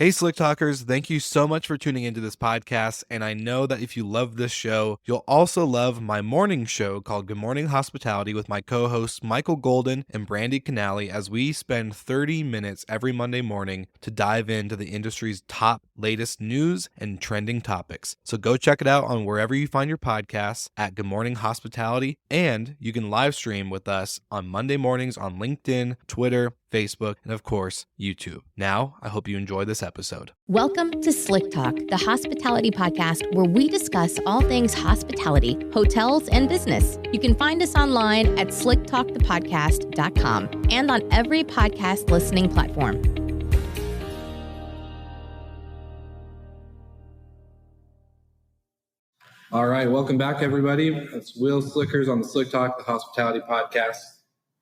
Hey, Slick Talkers, thank you so much for tuning into this podcast. And I know that if you love this show, you'll also love my morning show called Good Morning Hospitality with my co-hosts Michael Golden and Brandy Canali, as we spend 30 minutes every Monday morning to dive into the industry's top latest news and trending topics. So go check it out on wherever you find your podcasts at Good Morning Hospitality. And you can live stream with us on Monday mornings on LinkedIn, Twitter, Facebook, and of course, YouTube. Now, I hope you enjoy this episode. Welcome to Slick Talk, the hospitality podcast where we discuss all things hospitality, hotels, and business. You can find us online at slicktalkthepodcast.com and on every podcast listening platform. All right, welcome back, everybody. It's Will Slickers on the Slick Talk, the hospitality podcast.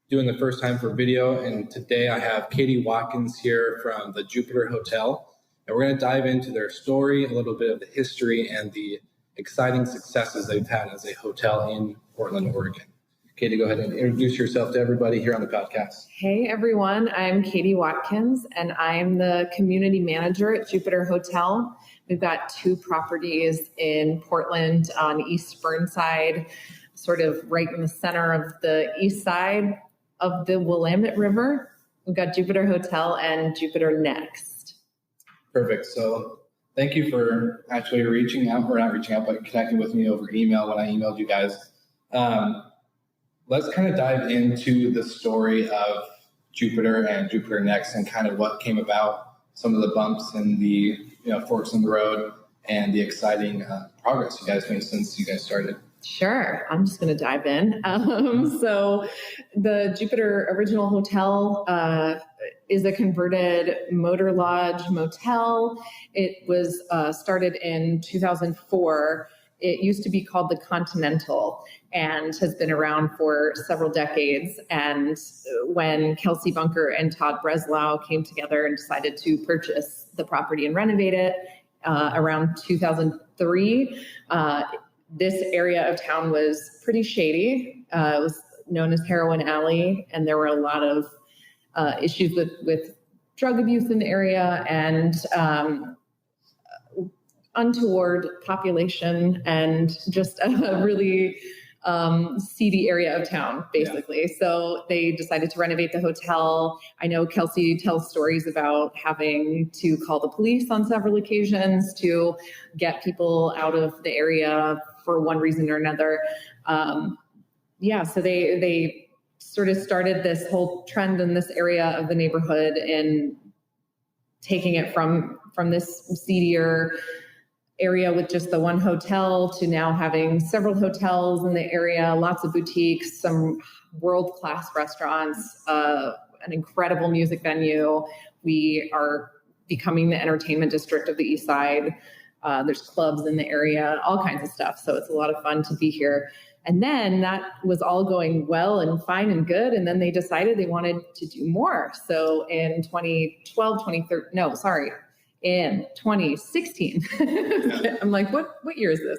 Doing the first time for video, and today I have Katie Watkins here from the Jupiter Hotel, and we're going to dive into their story, a little bit of the history, and the exciting successes they've had as a hotel in Portland, Oregon. Katie, go ahead and introduce yourself to everybody here on the podcast. Hey everyone, I'm Katie Watkins, and I'm the community manager at Jupiter Hotel. We've got 2 properties in Portland on East Burnside, sort of right in the center of the east side of the Willamette River. We've got Jupiter Hotel and Jupiter Next. Perfect. So thank you for actually reaching out, or not reaching out, but connecting with me over email when I emailed you guys. Let's kind of dive into the story of Jupiter and Jupiter Next and kind of what came about, some of the bumps and the forks in the road, and the exciting progress you guys made since you guys started. Sure. I'm just going to dive in. So the Jupiter Original Hotel is a converted motor lodge motel. It was started in 2004. It used to be called the Continental and has been around for several decades. And when Kelsey Bunker and Todd Breslau came together and decided to purchase the property and renovate it around 2003, this area of town was pretty shady. It was known as Heroin Alley, and there were a lot of issues with drug abuse in the area and untoward population and just a really seedy area of town, basically. Yeah. So they decided to renovate the hotel. I know Kelsey tells stories about having to call the police on several occasions to get people out of the area for one reason or another. So they sort of started this whole trend in this area of the neighborhood and taking it from this seedier area with just the one hotel to now having several hotels in the area, lots of boutiques, some world-class restaurants, an incredible music venue. We are becoming the entertainment district of the East Side. There's clubs in the area, all kinds of stuff. So it's a lot of fun to be here. And then that was all going well and fine and good. And then they decided they wanted to do more. So in 2016, I'm like, what year is this?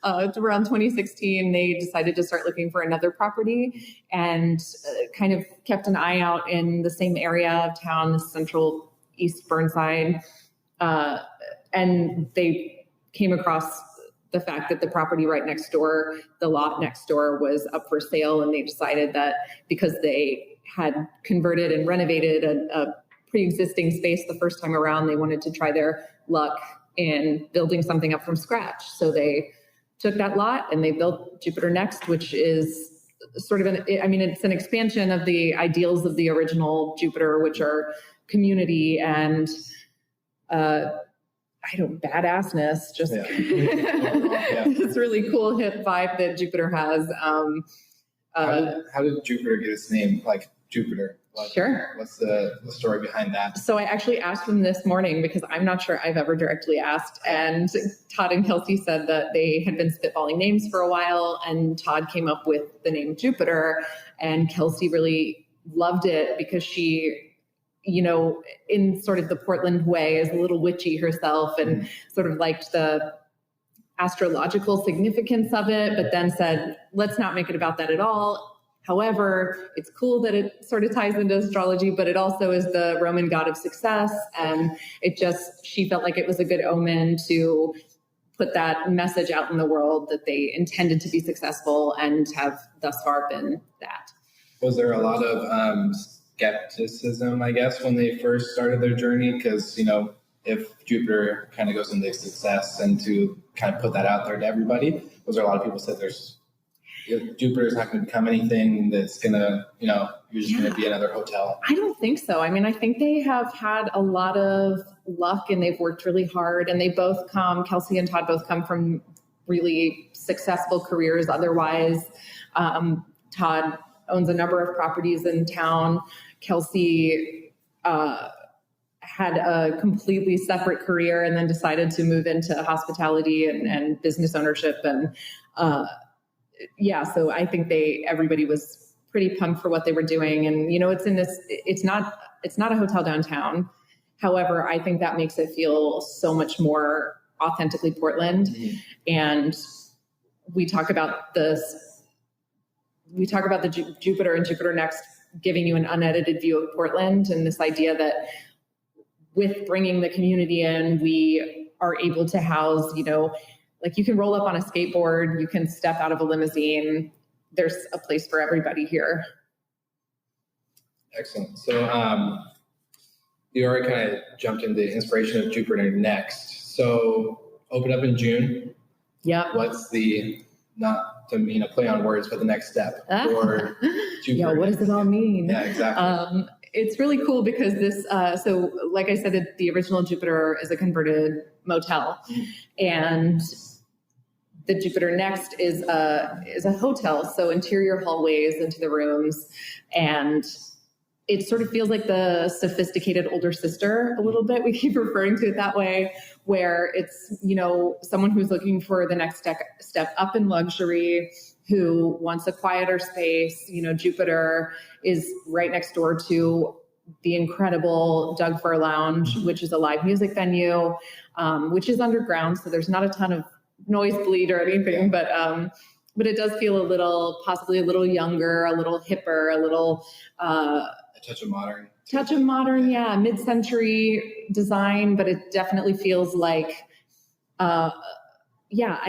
It's around 2016, they decided to start looking for another property and kind of kept an eye out in the same area of town, the central East Burnside. And they came across the fact that the property right next door, the lot next door, was up for sale. And they decided that because they had converted and renovated a pre-existing space the first time around, they wanted to try their luck in building something up from scratch. So they took that lot and they built Jupiter Next, which is sort of it's an expansion of the ideals of the original Jupiter, which are community and badassness, just this really cool hip vibe that Jupiter has. How did Jupiter get its name, like Jupiter? Sure. What's the story behind that? So I actually asked them this morning because I'm not sure I've ever directly asked. And Todd and Kelsey said that they had been spitballing names for a while, and Todd came up with the name Jupiter, and Kelsey really loved it because she, in sort of the Portland way, is a little witchy herself and sort of liked the astrological significance of it, but then said, let's not make it about that at all. However, it's cool that it sort of ties into astrology, but it also is the Roman god of success. And she felt like it was a good omen to put that message out in the world that they intended to be successful and have thus far been that. Was there a lot of skepticism, I guess, when they first started their journey? Because, if Jupiter kind of goes into success and to kind of put that out there to everybody, was there a lot of people said Jupiter's not going to become anything that's going to, you're just going to be another hotel? I don't think so. I mean, I think they have had a lot of luck and they've worked really hard, and Kelsey and Todd both come from really successful careers otherwise. Todd owns a number of properties in town. Kelsey had a completely separate career and then decided to move into hospitality and business ownership. And so I think everybody was pretty pumped for what they were doing. And, it's not a hotel downtown. However, I think that makes it feel so much more authentically Portland. Mm-hmm. And we talk about the Jupiter and Jupiter Next giving you an unedited view of Portland, and this idea that with bringing the community in, we are able to house, like you can roll up on a skateboard, you can step out of a limousine. There's a place for everybody here. Excellent. So you already kind of jumped into the inspiration of Jupiter Next. So open up in June. Yeah. What's not to play on words, but the next step for Jupiter? What does it all mean? Yeah, exactly. It's really cool because this, so like I said, the original Jupiter is a converted motel, and the Jupiter Next is a hotel. So interior hallways into the rooms, and it sort of feels like the sophisticated older sister a little bit. We keep referring to it that way, where it's, someone who's looking for the next step up in luxury, who wants a quieter space. Jupiter is right next door to the incredible Doug Fir Lounge, which is a live music venue, which is underground. So there's not a ton of noise bleed or anything, but it does feel possibly a little younger, a little hipper, a little, a touch of modern. Yeah. Mid-century design, but it definitely feels like, I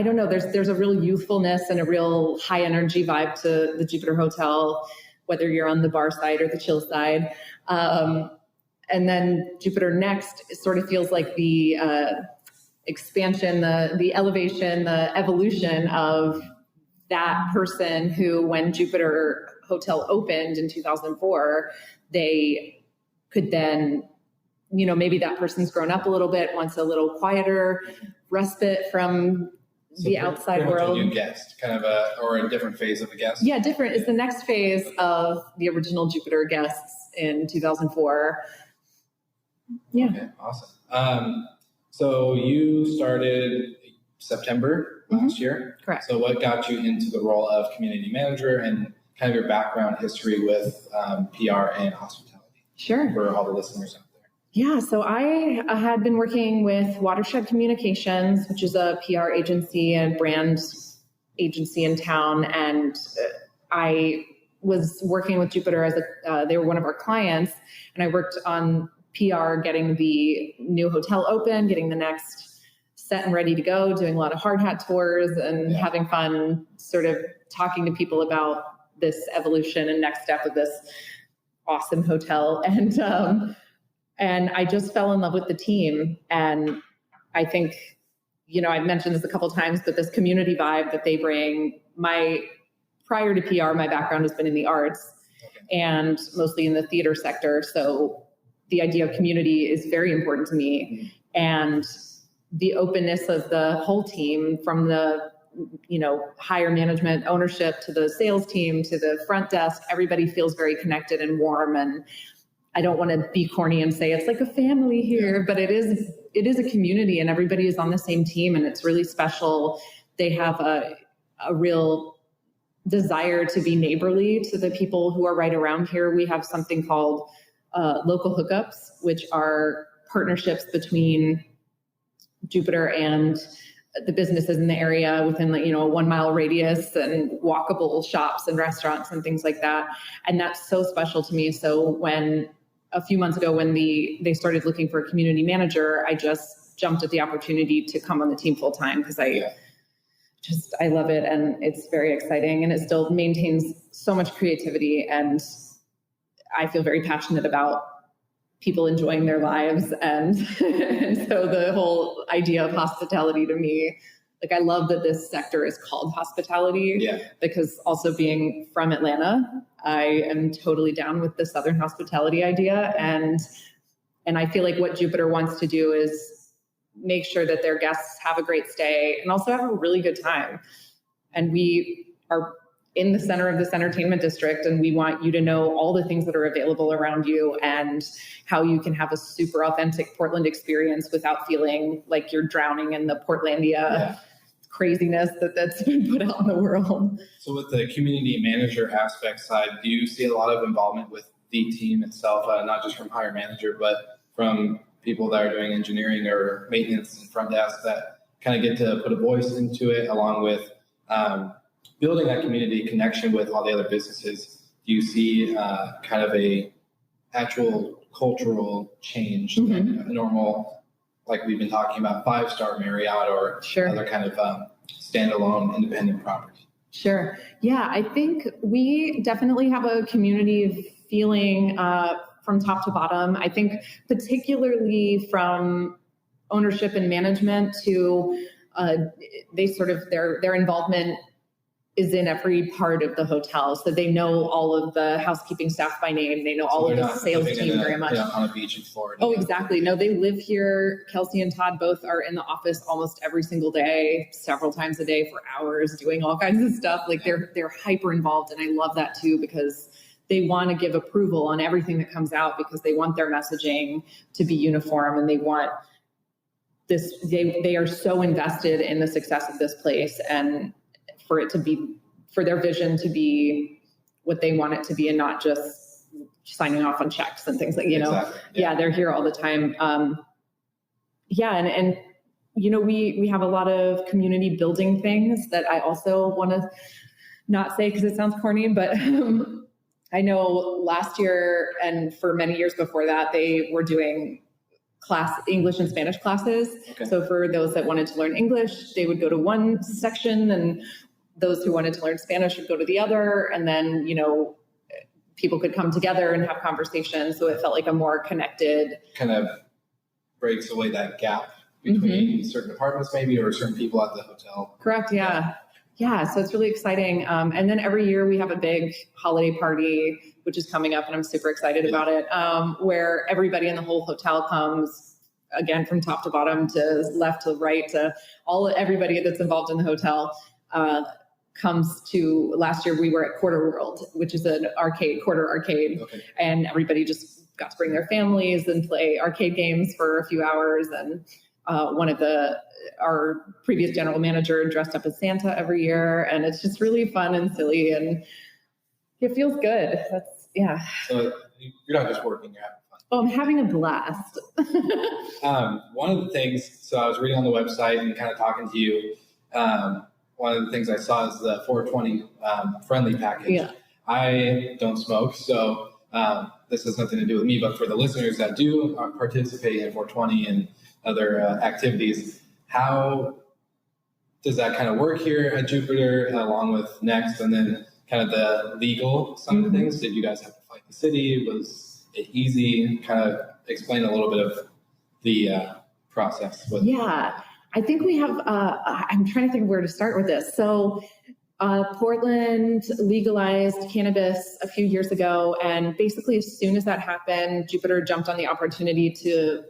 don't know. There's a real youthfulness and a real high energy vibe to the Jupiter Hotel, whether you're on the bar side or the chill side. And then Jupiter Next, it sort of feels like the expansion, the elevation, the evolution of that person who, when Jupiter Hotel opened in 2004, they could then, maybe that person's grown up a little bit, wants a little quieter respite from the outside world. A new guest, kind of or a different phase of a guest. Yeah, different. It's the next phase of the original Jupiter guests in 2004. Yeah. Okay, awesome. So you started September last year. Correct. So what got you into the role of community manager and kind of your background history with PR and hospitality? Sure. For all the listeners out there. Yeah, so I had been working with Watershed Communications, which is a PR agency and brand agency in town, and I was working with Jupiter as they were one of our clients, and I worked on PR, getting the new hotel open, getting the next set and ready to go, doing a lot of hard hat tours and having fun, sort of talking to people about this evolution and next step of this awesome hotel. And I just fell in love with the team. And I think, I've mentioned this a couple of times, but this community vibe that they bring, prior to PR, my background has been in the arts and mostly in the theater sector. So the idea of community is very important to me. And the openness of the whole team, from the, higher management ownership to the sales team, to the front desk, everybody feels very connected and warm. And I don't want to be corny and say it's like a family here, but it is a community and everybody is on the same team, and it's really special. They have a real desire to be neighborly to the people who are right around here. We have something called local hookups, which are partnerships between Jupiter and the businesses in the area within a 1 mile radius and walkable shops and restaurants and things like that. And that's so special to me. So when a few months ago, when they started looking for a community manager, I just jumped at the opportunity to come on the team full time because I love it, and it's very exciting, and it still maintains so much creativity, and I feel very passionate about people enjoying their lives. And so the whole idea of hospitality to me, like, I love that this sector is called hospitality, because also being from Atlanta, I am totally down with the Southern hospitality idea. And I feel like what Jupiter wants to do is make sure that their guests have a great stay and also have a really good time. And we are in the center of this entertainment district, and we want you to know all the things that are available around you and how you can have a super authentic Portland experience without feeling like you're drowning in the Portlandia craziness that's been put out in the world. So with the community manager aspect side, do you see a lot of involvement with the team itself, not just from hire manager, but from people that are doing engineering or maintenance and front desk that kind of get to put a voice into it, along with building that community connection with all the other businesses? Do you see kind of a actual cultural change, like a normal, like we've been talking about, 5-star Marriott or other kind of standalone independent property? Sure. Yeah, I think we definitely have a community feeling from top to bottom. I think particularly from ownership and management to they sort of their involvement is in every part of the hotel. So they know all of the housekeeping staff by name. They know all of the sales team very much. On a beach in Florida. Oh, exactly. No, they live here. Kelsey and Todd both are in the office almost every single day, several times a day for hours, doing all kinds of stuff. Like they're hyper involved. And I love that too, because they want to give approval on everything that comes out, because they want their messaging to be uniform, and they want this, they are so invested in the success of this place, and for it to be, for their vision to be what they want it to be, and not just signing off on checks and things like, Exactly. They're here all the time. And we have a lot of community building things that I also want to not say because it sounds corny, but I know last year and for many years before that, they were doing English and Spanish classes. Okay. So for those that wanted to learn English, they would go to one section, and those who wanted to learn Spanish would go to the other. And then, people could come together and have conversations. So it felt like a more connected, kind of breaks away that gap between certain departments maybe, or certain people at the hotel. Correct. Yeah. So it's really exciting. And then every year we have a big holiday party, which is coming up, and I'm super excited about it, where everybody in the whole hotel comes, again, from top to bottom, to left to right, to everybody that's involved in the hotel comes to. Last year we were at Quarter World, which is an quarter arcade. Okay. And everybody just got to bring their families and play arcade games for a few hours. And our previous general manager dressed up as Santa every year, and it's just really fun and silly, and it feels good. So you're not just working, you're having fun. Oh, I'm having a blast. One of the things, so I was reading on the website and kind of talking to you, one of the things I saw is the 420 friendly package. Yeah. I don't smoke, so this has nothing to do with me, but for the listeners that do participate in 420 and other activities, how does that kind of work here at Jupiter, along with Next, and then kind of the legal side of things? Did you guys have to fight the city? Was it easy? Kind of explain a little bit of the process. I think we have, I'm trying to think of where to start with this. So Portland legalized cannabis a few years ago, and basically as soon as that happened, Jupiter jumped on the opportunity to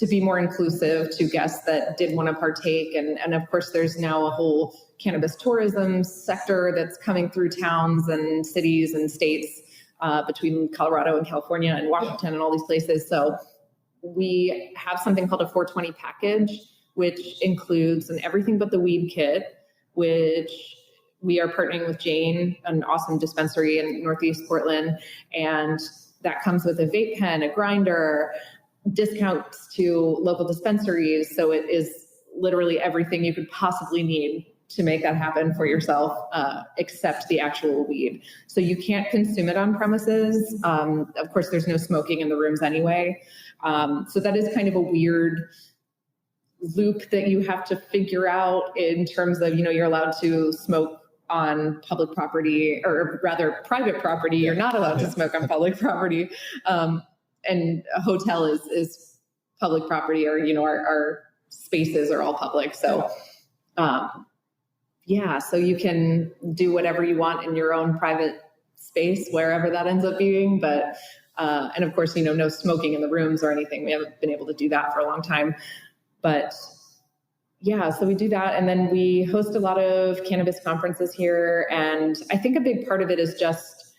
be more inclusive to guests that did want to partake. And of course, there's now a whole cannabis tourism sector that's coming through towns and cities and states between Colorado and California and Washington and all these places. So we have something called a 420 package, which includes an everything but the weed kit, which we are partnering with Jane, an awesome dispensary in Northeast Portland. And that comes with a vape pen, a grinder, discounts to local dispensaries. So it is literally everything you could possibly need to make that happen for yourself, except the actual weed. So you can't consume it on premises. Of course, there's no smoking in the rooms anyway. So that is kind of a weird loop that you have to figure out in terms of, you're allowed to smoke on public property, or rather private property. You're not allowed to smoke on public property. And a hotel is public property, or, our spaces are all public. So, so you can do whatever you want in your own private space, wherever that ends up being. But, and of course, no smoking in the rooms or anything. We haven't been able to do that for a long time. But so we do that. And then we host a lot of cannabis conferences here. And I think a big part of it is just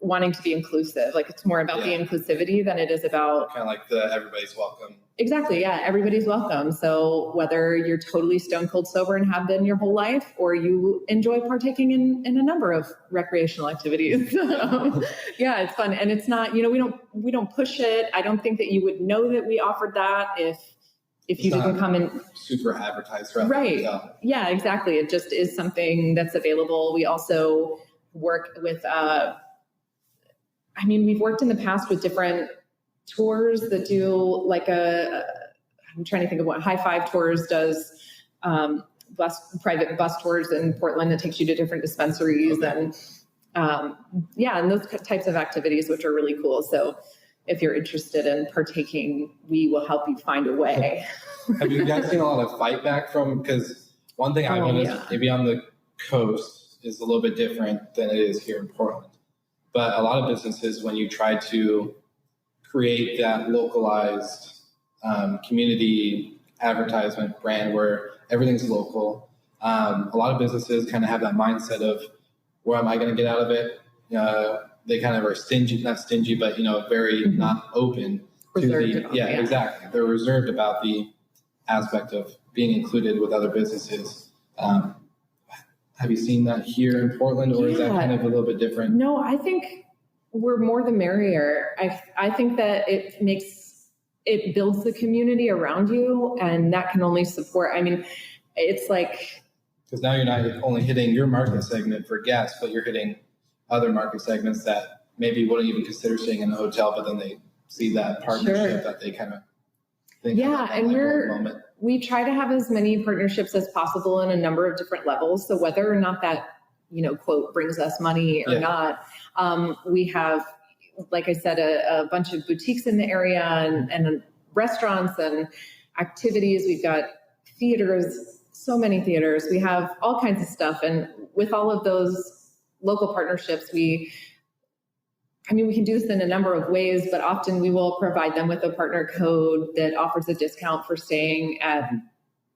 wanting to be inclusive. Like, it's more about the inclusivity than it is about kind of like the everybody's welcome. Exactly. Yeah. Everybody's welcome. So whether you're totally stone cold sober and have been your whole life, or you enjoy partaking in a number of recreational activities. It's fun. And it's not, we don't push it. I don't think that you would know that we offered that if you didn't come in. Super advertised. Right. Yeah, exactly. It just is something that's available. We also work with, we've worked in the past with different tours that do like I'm trying to think of what High Five Tours does, private bus tours in Portland that takes you to different dispensaries. Okay. And those types of activities, which are really cool. So if you're interested in partaking, we will help you find a way. Have you guys seen a lot of fight back from, because one thing I noticed maybe on the coast is a little bit different than it is here in Portland. But a lot of businesses, when you try to create that localized community advertisement brand where everything's local, a lot of businesses kind of have that mindset of, what am I going to get out of it? They kind of are stingy, not stingy, but, very not open reserved to the, exactly. They're reserved about the aspect of being included with other businesses. Have you seen that here in Portland, or is that kind of a little bit different? No, I think we're more the merrier. I think that it builds the community around you, and that can only support. It's like, because now you're not only hitting your market segment for guests, but you're hitting other market segments that maybe wouldn't even consider staying in a hotel, but then they see that partnership that they kind of think. Yeah, and we try to have as many partnerships as possible in a number of different levels. So whether or not that, quote, brings us money or not, we have, like I said, a bunch of boutiques in the area and restaurants and activities. We've got theaters, so many theaters. We have all kinds of stuff. And with all of those local partnerships, we can do this in a number of ways, but often we will provide them with a partner code that offers a discount for staying at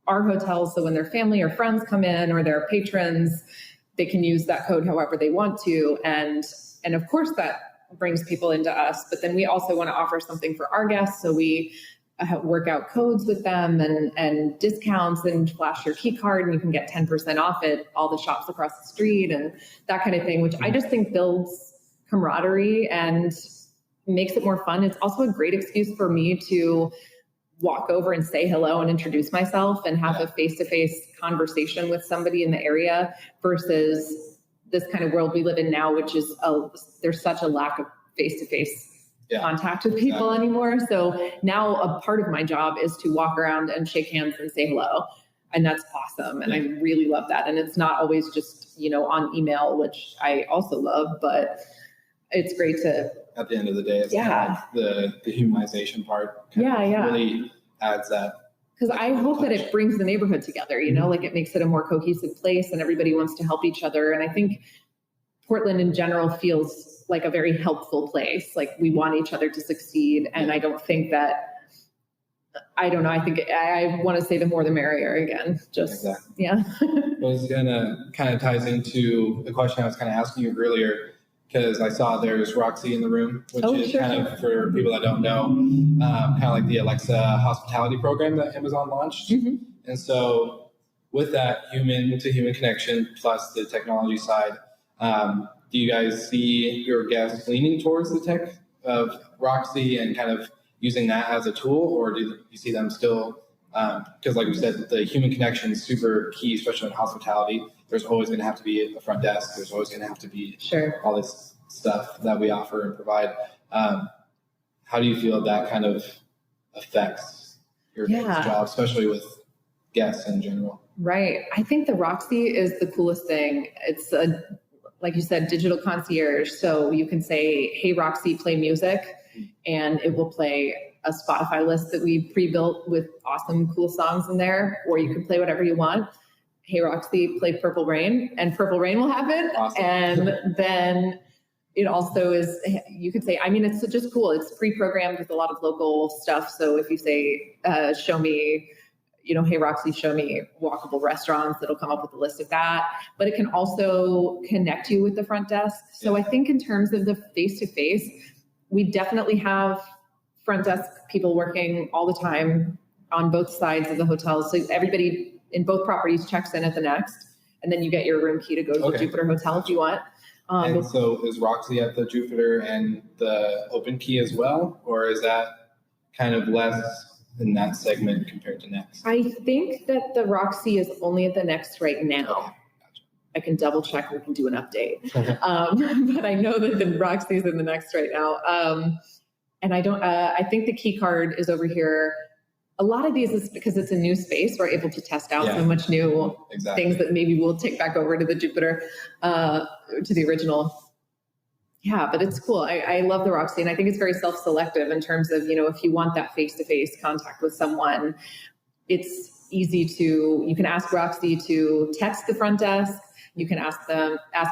our hotels. So when their family or friends come in, or their patrons, they can use that code however they want to. And of course that brings people into us, but then we also want to offer something for our guests. So we work out codes with them and discounts, and flash your key card and you can get 10% off at all the shops across the street and that kind of thing, which I just think builds camaraderie and makes it more fun. It's also a great excuse for me to walk over and say hello and introduce myself and have a face-to-face conversation with somebody in the area, versus this kind of world we live in now, which is there's such a lack of face-to-face contact with people anymore. So now a part of my job is to walk around and shake hands and say hello. And that's awesome. And I really love that. And it's not always just, on email, which I also love, but it's great to, at the end of the day, it's kind of the humanization part really adds that. Because I hope that it brings the neighborhood together, like it makes it a more cohesive place and everybody wants to help each other. And I think Portland in general feels like a very helpful place. Like we want each other to succeed. And I don't think that, I don't know. I think I want to say the more the merrier again. I was going to kind of ties into the question I was kind of asking you earlier, because I saw there's Roxy in the room, which is kind of, for people that don't know, kind of like the Alexa hospitality program that Amazon launched. Mm-hmm. And so with that human to human connection plus the technology side, do you guys see your guests leaning towards the tech of Roxy and kind of using that as a tool, or do you see them still Because like we said, the human connection is super key, especially in hospitality. There's always going to have to be a front desk. There's always going to have to be all this stuff that we offer and provide. How do you feel that kind of affects your job, especially with guests in general? Right. I think the Roxy is the coolest thing. It's like you said, digital concierge. So you can say, hey, Roxy, play music, and it will play a Spotify list that we pre-built with awesome, cool songs in there, or you can play whatever you want. Hey, Roxy, play Purple Rain, and Purple Rain will happen. Awesome. And then it also is, you could say, I mean, it's just cool. It's pre-programmed with a lot of local stuff. So if you say, show me, hey, Roxy, show me walkable restaurants, it'll come up with a list of that. But it can also connect you with the front desk. So I think in terms of the face-to-face, we definitely have front desk people working all the time on both sides of the hotel. So everybody in both properties checks in at the next, and then you get your room key to go to the Jupiter Hotel if you want. And so is Roxy at the Jupiter and the Open Key as well? Or is that kind of less in that segment compared to Next? I think that the Roxy is only at the Next right now. Okay, gotcha. I can double check. We can do an update. But I know that the Roxy is in the Next right now. And I think the key card is over here. A lot of these is because it's a new space. We're able to test out so much new things that maybe we'll take back over to the Jupiter, to the original. Yeah, but it's cool. I love the Roxy, and I think it's very self-selective in terms of, if you want that face-to-face contact with someone, it's easy you can ask Roxy to text the front desk. You can ask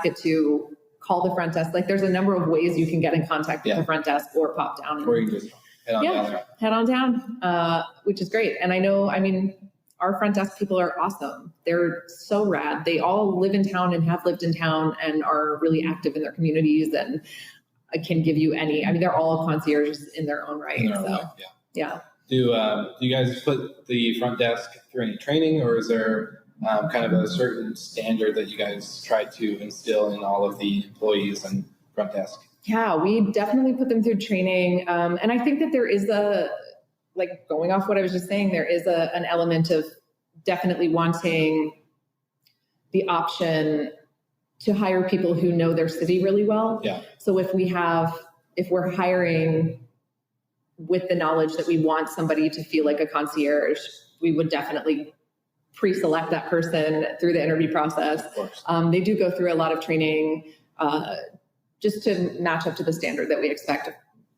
it to call the front desk. Like there's a number of ways you can get in contact with the front desk or pop down. Or you just head on down, which is great. And our front desk people are awesome. They're so rad. They all live in town and have lived in town and are really active in their communities and can give you they're all concierges in their own right. Yeah. Do you guys put the front desk through any training, or is there kind of a certain standard that you guys try to instill in all of the employees and front desk? Yeah, we definitely put them through training. And I think that there is going off what I was just saying, there is an element of definitely wanting the option to hire people who know their city really well. Yeah. So if we're hiring with the knowledge that we want somebody to feel like a concierge, we would definitely pre-select that person through the interview process. Of course. They do go through a lot of training just to match up to the standard that we expect,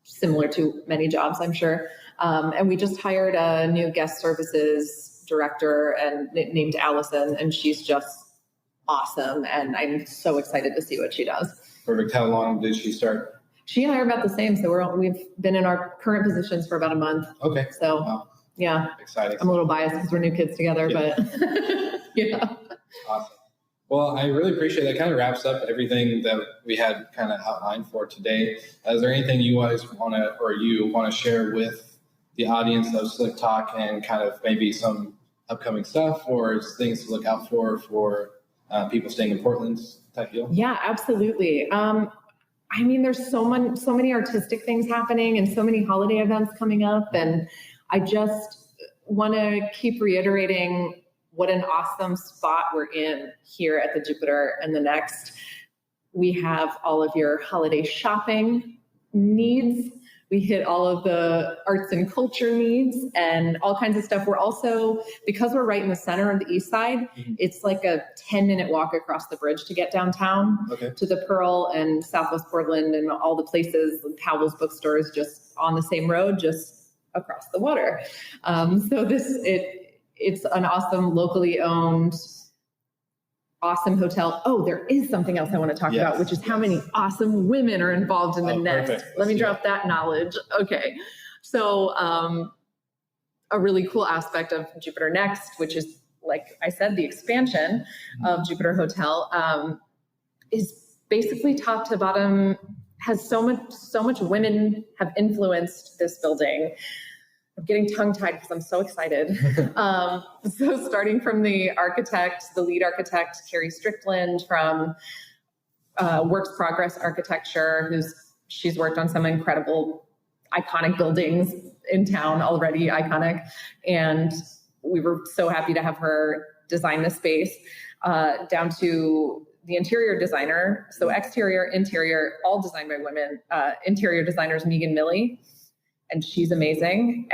similar to many jobs, I'm sure. And we just hired a new guest services director named Allison, and she's just awesome. And I'm so excited to see what she does. Perfect. How long did she start? She and I are about the same. So we've been in our current positions for about a month. Okay. So yeah, exciting. I'm a little biased because we're new kids together, but yeah. Awesome. Well, I really appreciate that. Kind of wraps up everything that we had kind of outlined for today. Is there anything you guys want to share with the audience of Slick Talk and kind of maybe some upcoming stuff or things to look out for people staying in Portland type deal? Yeah, absolutely. There's so many artistic things happening and so many holiday events coming up. And I just want to keep reiterating what an awesome spot we're in here at the Jupiter and the Next. We have all of your holiday shopping needs. We hit all of the arts and culture needs and all kinds of stuff. We're also, because we're right in the center of the east side, it's like a 10-minute walk across the bridge to get downtown to the Pearl and Southwest Portland and all the places. Powell's bookstore is just on the same road, just across the water. It's an awesome, locally owned, awesome hotel. Oh, there is something else I want to talk about, which is how many awesome women are involved in the Next. Perfect. Let me drop that knowledge. Okay. So a really cool aspect of Jupiter Next, which is, like I said, the expansion of Jupiter Hotel, is basically top to bottom, has so much women have influenced this building. I'm getting tongue-tied because I'm so excited. So starting from the lead architect, Carrie Strickland from Works Progress Architecture, she's worked on some incredible, iconic buildings in town already, iconic. And we were so happy to have her design the space, down to the interior designer. So exterior, interior, all designed by women. Interior designer is Megan Milley, and she's amazing.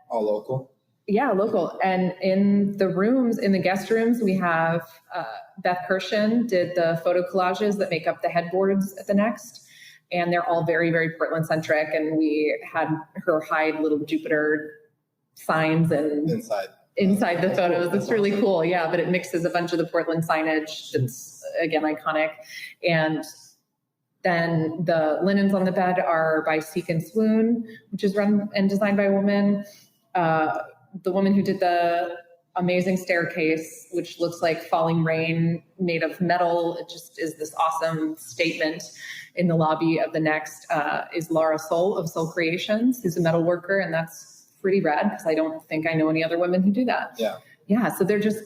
All local? Yeah, local. And in the rooms, in the guest rooms, we have Beth Kirshen did the photo collages that make up the headboards at the Next. And they're all very, very Portland centric. And we had her hide little Jupiter signs and inside the photos. It's really cool. Yeah, but it mixes a bunch of the Portland signage. It's, again, iconic. And then the linens on the bed are by Seek and Swoon, which is run and designed by a woman. The woman who did the amazing staircase, which looks like falling rain made of metal. It just is this awesome statement in the lobby of the Next, is Laura Soul of Soul Creations, who's a metal worker. And that's pretty rad because I don't think I know any other women who do that. Yeah. Yeah. So they're just.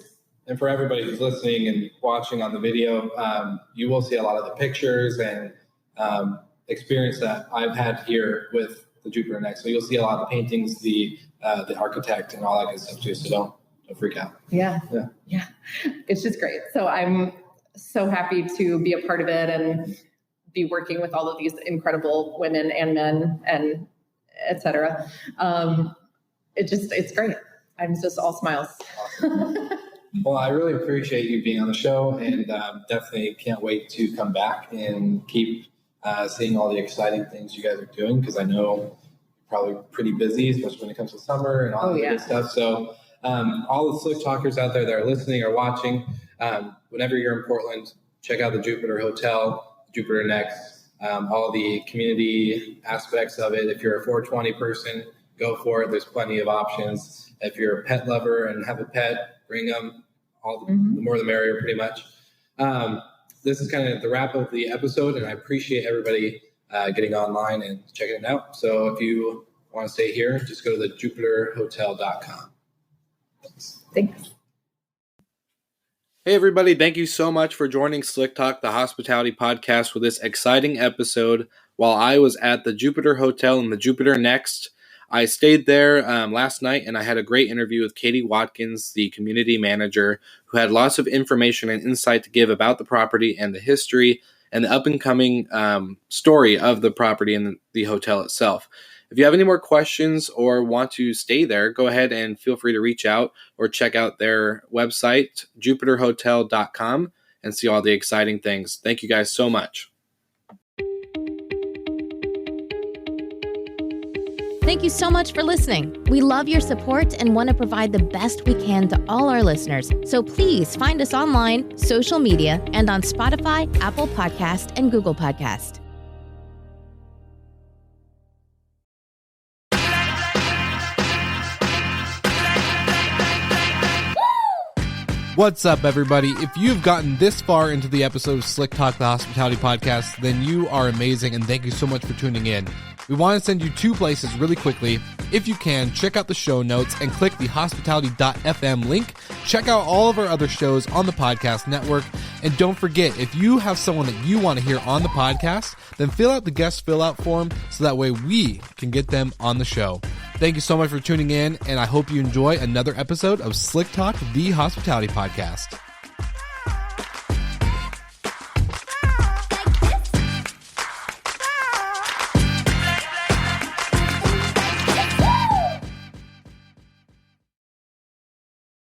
And for everybody who's listening and watching on the video, you will see a lot of the pictures and experience that I've had here with the Jupiter Next. So you'll see a lot of the paintings, the architect and all that good stuff too. So don't freak out. Yeah. It's just great. So I'm so happy to be a part of it and be working with all of these incredible women and men and et cetera. It's great. I'm just all smiles. Awesome. Well, I really appreciate you being on the show, and definitely can't wait to come back and keep seeing all the exciting things you guys are doing, because I know you're probably pretty busy, especially when it comes to summer and all that good stuff. So all the Slick Talkers out there that are listening or watching, whenever you're in Portland, check out the Jupiter Hotel, Jupiter Next, all the community aspects of it. If you're a 420 person, go for it. There's plenty of options. If you're a pet lover and have a pet, bring them. The more the merrier, pretty much. This is kind of the wrap of the episode, and I appreciate everybody getting online and checking it out. So if you want to stay here, just go to the jupiterhotel.com. Thanks. Hey, everybody. Thank you so much for joining Slick Talk, the hospitality podcast, for this exciting episode while I was at the Jupiter Hotel and the Jupiter Next. I stayed there last night, and I had a great interview with Katie Watkins, the community manager, who had lots of information and insight to give about the property and the history and the up-and-coming story of the property and the hotel itself. If you have any more questions or want to stay there, go ahead and feel free to reach out or check out their website, jupiterhotel.com, and see all the exciting things. Thank you guys so much. Thank you so much for listening. We love your support and want to provide the best we can to all our listeners. So please find us online, social media, and on Spotify, Apple Podcast, and Google Podcast. What's up, everybody? If you've gotten this far into the episode of Slick Talk, the hospitality podcast, then you are amazing, and thank you so much for tuning in. We want to send you two places really quickly. If you can, check out the show notes and click the hospitality.fm link. Check out all of our other shows on the podcast network. And don't forget, if you have someone that you want to hear on the podcast, then fill out the guest fill out form so that way we can get them on the show. Thank you so much for tuning in, and I hope you enjoy another episode of Slick Talk, the hospitality podcast.